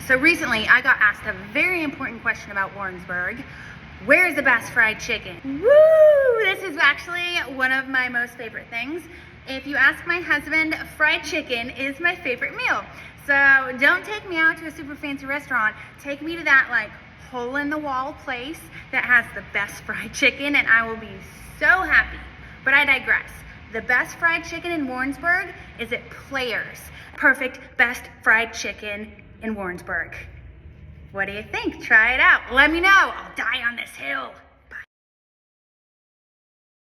So recently I got asked a very important question about Warrensburg. Where's the best fried chicken? Woo! This is actually one of my most favorite things. If you ask my husband, fried chicken is my favorite meal. So don't take me out to a super fancy restaurant. Take me to that like hole in the wall place that has the best fried chicken and I will be so happy. But I digress. The best fried chicken in Warrensburg is at Players. Perfect best fried chicken in Warrensburg. What do you think? Try it out. Let me know. I'll die on this hill.